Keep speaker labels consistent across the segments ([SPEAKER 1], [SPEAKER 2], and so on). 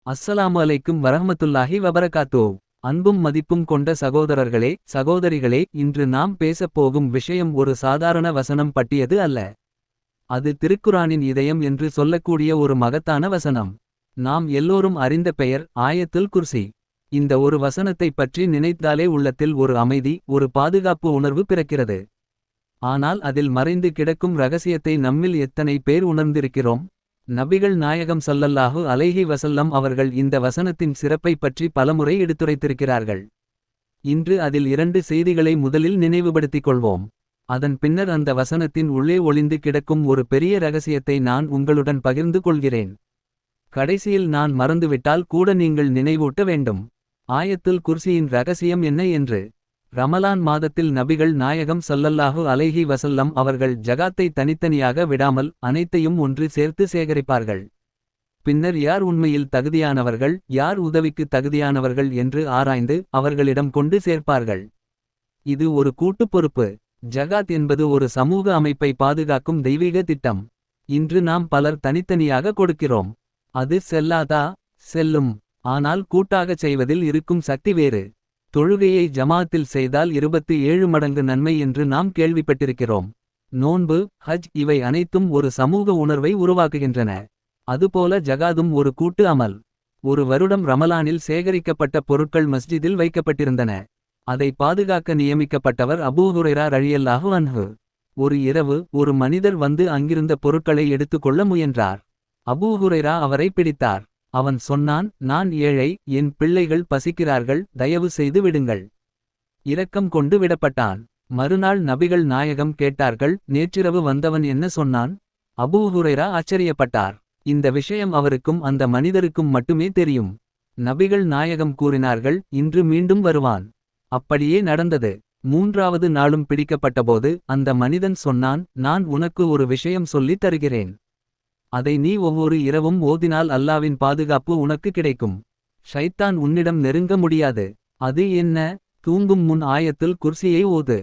[SPEAKER 1] அஸ்ஸலாமு அலைக்கும் வரஹ்மத்துல்லாஹி வபரகாத்தூ. அன்பும் மதிப்பும் கொண்ட சகோதரர்களே சகோதரிகளே, இன்று நாம் பேசப்போகும் விஷயம் ஒரு சாதாரண வசனம் பற்றியது அல்ல. அது திருக்குரானின் இதயம் என்று சொல்லக்கூடிய ஒரு மகத்தான வசனம். நாம் எல்லோரும் அறிந்த பெயர் ஆயத்துல் குர்சி. இந்த ஒரு வசனத்தைப் பற்றி நினைத்தாலே உள்ளத்தில் ஒரு அமைதி, ஒரு பாதுகாப்பு உணர்வு பிறக்கிறது. ஆனால் அதில் மறைந்து கிடக்கும் ரகசியத்தை நம்மில் எத்தனை பேர் உணர்ந்திருக்கிறோம்? நபிகள் நாயகம் ஸல்லல்லாஹு அலைஹி வஸல்லம் அவர்கள் இந்த வசனத்தின் சிறப்பைப் பற்றி பலமுறை எடுத்துரைத்திருக்கிறார்கள். இன்று அதில் 2 செய்திகளை முதலில் நினைவுபடுத்திக் கொள்வோம். அதன் பின்னர் அந்த வசனத்தின் உள்ளே ஒளிந்து கிடக்கும் ஒரு பெரிய ரகசியத்தை நான் உங்களுடன் பகிர்ந்து கொள்கிறேன். கடைசியில் நான் மறந்துவிட்டால் கூட நீங்கள் நினைவூட்ட வேண்டும். ஆயத்துல் குர்சியின் ரகசியம் என்ன என்று. ரமலான் மாதத்தில் நபிகள் நாயகம் ஸல்லல்லாஹு அலைஹி வஸல்லம் அவர்கள் ஜகாத்தை தனித்தனியாக விடாமல் அனைத்தையும் ஒன்று சேர்த்து சேகரிப்பார்கள். பின்னர் யார் உண்மையில் தகுதியானவர்கள், யார் உதவிக்கு தகுதியானவர்கள் என்று ஆராய்ந்து அவர்களிடம் கொண்டு சேர்ப்பார்கள். இது ஒரு கூட்டுப் பொறுப்பு. ஜகாத் என்பது ஒரு சமூக அமைப்பை பாதுகாக்கும் தெய்வீக திட்டம். இன்று நாம் பலர் தனித்தனியாக கொடுக்கிறோம். அது செல்லாதா? செல்லும். ஆனால் கூட்டாகச் செய்வதில் இருக்கும் சக்தி வேறு. தொழுகையை ஜமாத்தில் செய்தால் 27 மடங்கு நன்மை என்று நாம் கேள்விப்பட்டிருக்கிறோம். நோன்பு, ஹஜ் இவை அனைத்தும் ஒரு சமூக உணர்வை உருவாக்குகின்றன. அதுபோல ஜகாதும் ஒரு கூட்டு அமல். ஒரு வருடம் ரமலானில் சேகரிக்கப்பட்ட பொருட்கள் மஸ்ஜிதில் வைக்கப்பட்டிருந்தன. அதை பாதுகாக்க நியமிக்கப்பட்டவர் அபூ ஹுரைரா ரலியல்லாஹு அன்ஹு. ஒரு இரவு ஒரு மனிதர் வந்து அங்கிருந்த பொருட்களை எடுத்துக்கொள்ள முயன்றார். அபூ ஹுரைரா அவரை பிடித்தார். அவன் சொன்னான், நான் ஏழை, என் பிள்ளைகள் பசிக்கிறார்கள், தயவு செய்து விடுங்கள். இரக்கம் கொண்டு விடப்பட்டான். மறுநாள் நபிகள் நாயகம் கேட்டார்கள், நேற்றிரவு வந்தவன் என்ன சொன்னான்? அபூ ஹுரைரா ஆச்சரியப்பட்டார். இந்த விஷயம் அவருக்கும் அந்த மனிதருக்கும் மட்டுமே தெரியும். நபிகள் நாயகம் கூறினார்கள், இன்று மீண்டும் வருவான். அப்படியே நடந்தது. 3வது நாளும் பிடிக்கப்பட்டபோது அந்த மனிதன் சொன்னான், நான் உனக்கு ஒரு விஷயம் சொல்லித் தருகிறேன். அதை நீ ஒவ்வொரு இரவும் ஓதினால் அல்லாவின் பாதுகாப்பு உனக்கு கிடைக்கும். ஷைத்தான் உன்னிடம் நெருங்க முடியாது. அது என்ன? தூங்கும் முன் ஆயத்துல் குர்சியை ஓது.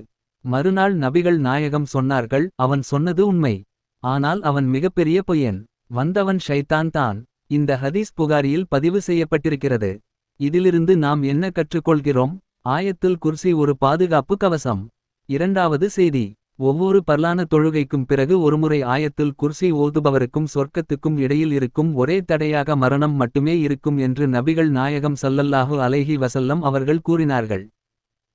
[SPEAKER 1] மறுநாள் நபிகள் நாயகம் சொன்னார்கள், அவன் சொன்னது உண்மை. ஆனால் அவன் மிகப்பெரிய பொய்யன். வந்தவன் ஷைத்தான் தான். இந்த ஹதீஸ் புகாரியில் பதிவு செய்யப்பட்டிருக்கிறது. இதிலிருந்து நாம் என்ன கற்றுக்கொள்கிறோம்? ஆயத்துல் குர்சி ஒரு பாதுகாப்பு கவசம். 2வது செய்தி. ஒவ்வொரு பர்லான தொழுகைக்கும் பிறகு ஒருமுறை ஆயத்துல் குர்சி ஓதுபவருக்கும் சொர்க்கத்துக்கும் இடையில் இருக்கும் ஒரே தடையாக மரணம் மட்டுமே இருக்கும் என்று நபிகள் நாயகம் ஸல்லல்லாஹு அலைஹி வஸல்லம் அவர்கள் கூறினார்கள்.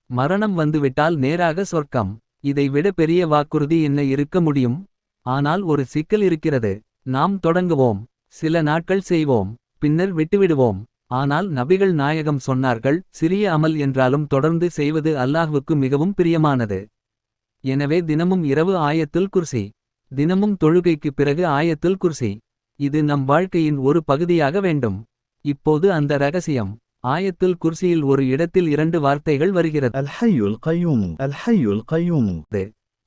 [SPEAKER 1] மரணம் வந்துவிட்டால் நேராக சொர்க்கம். இதை விட பெரிய வாக்குறுதி என்ன இருக்க முடியும்? ஆனால் ஒரு சிக்கல் இருக்கிறது. நாம் தொடங்குவோம், சில நாட்கள் செய்வோம், பின்னர் விட்டுவிடுவோம். ஆனால் நபிகள் நாயகம் சொன்னார்கள், சிறிய அமல் என்றாலும் தொடர்ந்து செய்வது அல்லாஹ்வுக்கு மிகவும் பிரியமானது. எனவே தினமும் இரவு ஆயத்துல் குர்சி, தினமும் தொழுகைக்கு பிறகு ஆயத்துல் குர்சி. இது நம் வாழ்க்கையின் ஒரு பகுதியாக வேண்டும். இப்போது அந்த ரகசியம். ஆயத்துல் குர்சியில் ஒரு இடத்தில் 2 வார்த்தைகள் வருகிறது.
[SPEAKER 2] அல் ஹய்யுல் கய்யூம், அல் ஹய்யுல் கய்யூம்.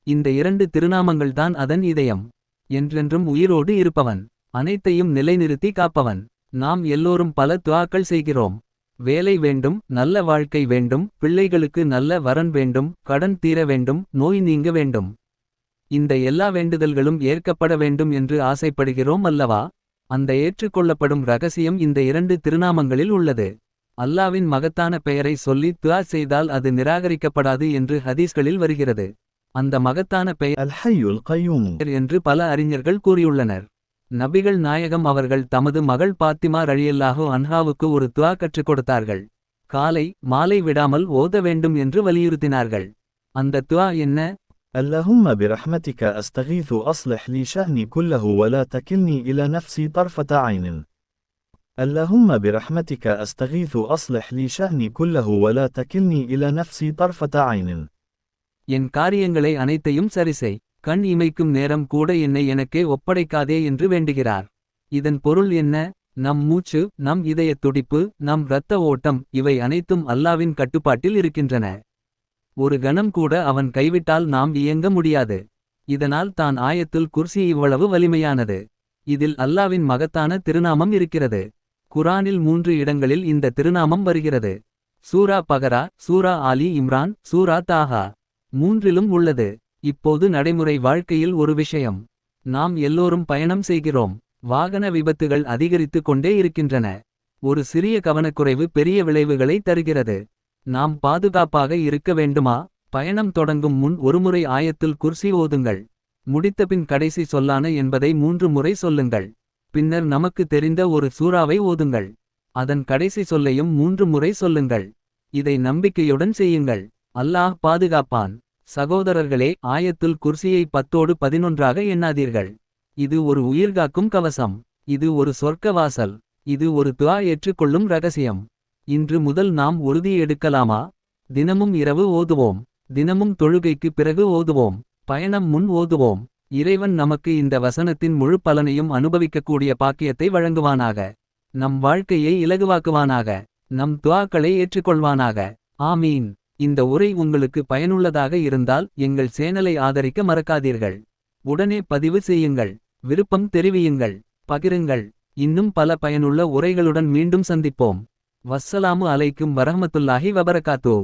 [SPEAKER 1] இந்த 2 திருநாமங்கள்தான் அதன் இதயம். என்றென்றும் உயிரோடு இருப்பவன், அனைத்தையும் நிலைநிறுத்தி காப்பவன். நாம் எல்லோரும் பல துஆக்கள் செய்கிறோம். வேலை வேண்டும், நல்ல வாழ்க்கை வேண்டும், பிள்ளைகளுக்கு நல்ல வரன் வேண்டும், கடன் தீர வேண்டும், நோய் நீங்க வேண்டும். இந்த எல்லா வேண்டுதல்களும் ஏற்கப்பட வேண்டும் என்று ஆசைப்படுகிறோம் அல்லவா? அந்த ஏற்றுக்கொள்ளப்படும் ரகசியம் இந்த 2 திருநாமங்களில் உள்ளது. அல்லாவின் மகத்தான பெயரை சொல்லி துஆ செய்தால் அது நிராகரிக்கப்படாது என்று ஹதீஸ்களில் வருகிறது. அந்த மகத்தான பெயர்
[SPEAKER 2] அல் ஹய்யுல் கய்யூம்
[SPEAKER 1] என்று பல அறிஞர்கள் கூறியுள்ளனர். நபிகள் நாயகம் அவர்கள் தமது மகள் பாத்திமா ரலியல்லாஹு அன்ஹாவுக்கு ஒரு துஆ கற்றுக் கொடுத்தார்கள். காலை மாலை விடாமல் ஓத வேண்டும் என்று வலியுறுத்தினார்கள். அந்த துஆ என்ன?
[SPEAKER 2] اللهم برحمتك أستغيث أصلح لي شأني كله ولا تكلني إلى نفسي طرفة عين. اللهم برحمتك أستغيث أصلح لي شأني كله ولا تكلني إلى نفسي طرفة عين.
[SPEAKER 1] என் காரியங்களை அனைத்தையும் சரிசெய், கண் இமைக்கும் நேரம் கூட என்னை எனக்கே ஒப்படைக்காதே என்று வேண்டுகிறார். இதன் பொருள் என்ன? நம் மூச்சு, நம் இதயத் துடிப்பு, நம் இரத்த ஓட்டம் இவை அனைத்தும் அல்லாவின் கட்டுப்பாட்டில் இருக்கின்றன. ஒரு கணம் கூட அவன் கைவிட்டால் நாம் இயங்க முடியாது. இதனால் தான் ஆயத்துல் குர்சி இவ்வளவு வலிமையானது. இதில் அல்லாவின் மகத்தான திருநாமம் இருக்கிறது. குரானில் 3 இடங்களில் இந்த திருநாமம் வருகிறது. சூரா பகரா, சூரா ஆலி இம்ரான், சூரா தாஹா. 3லும் உள்ளது. இப்போது நடைமுறை வாழ்க்கையில் ஒரு விஷயம். நாம் எல்லோரும் பயணம் செய்கிறோம். வாகன விபத்துகள் அதிகரித்து கொண்டே இருக்கின்றன. ஒரு சிறிய கவனக்குறைவு பெரிய விளைவுகளை தருகிறது. நாம் பாதுகாப்பாக இருக்க வேண்டுமா? பயணம் தொடங்கும் முன் ஒருமுறை ஆயத்துல் குர்சி ஓதுங்கள். முடித்தபின் கடைசி சொல்லான என்பதை 3 முறை சொல்லுங்கள். பின்னர் நமக்கு தெரிந்த ஒரு சூறாவை ஓதுங்கள். அதன் கடைசி சொல்லையும் 3 முறை சொல்லுங்கள். இதை நம்பிக்கையுடன் செய்யுங்கள். அல்லாஹ் பாதுகாப்பான். சகோதரர்களே, ஆயத்துல் குர்சியை 10ஓடு 11ஆக எண்ணாதீர்கள். இது ஒரு உயிர்காக்கும் கவசம். இது ஒரு சொர்க்க வாசல். இது ஒரு துஆ ஏற்றுக்கொள்ளும் ரகசியம். இன்று முதல் நாம் உறுதி எடுக்கலாமா? தினமும் இரவு ஓதுவோம். தினமும் தொழுகைக்கு பிறகு ஓதுவோம். பயணம் முன் ஓதுவோம். இறைவன் நமக்கு இந்த வசனத்தின் முழு பலனையும் அனுபவிக்கக்கூடிய பாக்கியத்தை வழங்குவானாக. நம் வாழ்க்கையை இலகுவாக்குவானாக. நம் துஆக்களை ஏற்றுக்கொள்வானாக. ஆமீன். இந்த உரை உங்களுக்கு பயனுள்ளதாக இருந்தால் எங்கள் சேனலை ஆதரிக்க மறக்காதீர்கள். உடனே பதிவு செய்யுங்கள். விருப்பம் தெரிவியுங்கள். பகிருங்கள். இன்னும் பல பயனுள்ள உரைகளுடன் மீண்டும் சந்திப்போம். வஸ்ஸலாமு அலைக்கும் வரஹ்மத்துல்லாஹி வபரகாத்துஹு.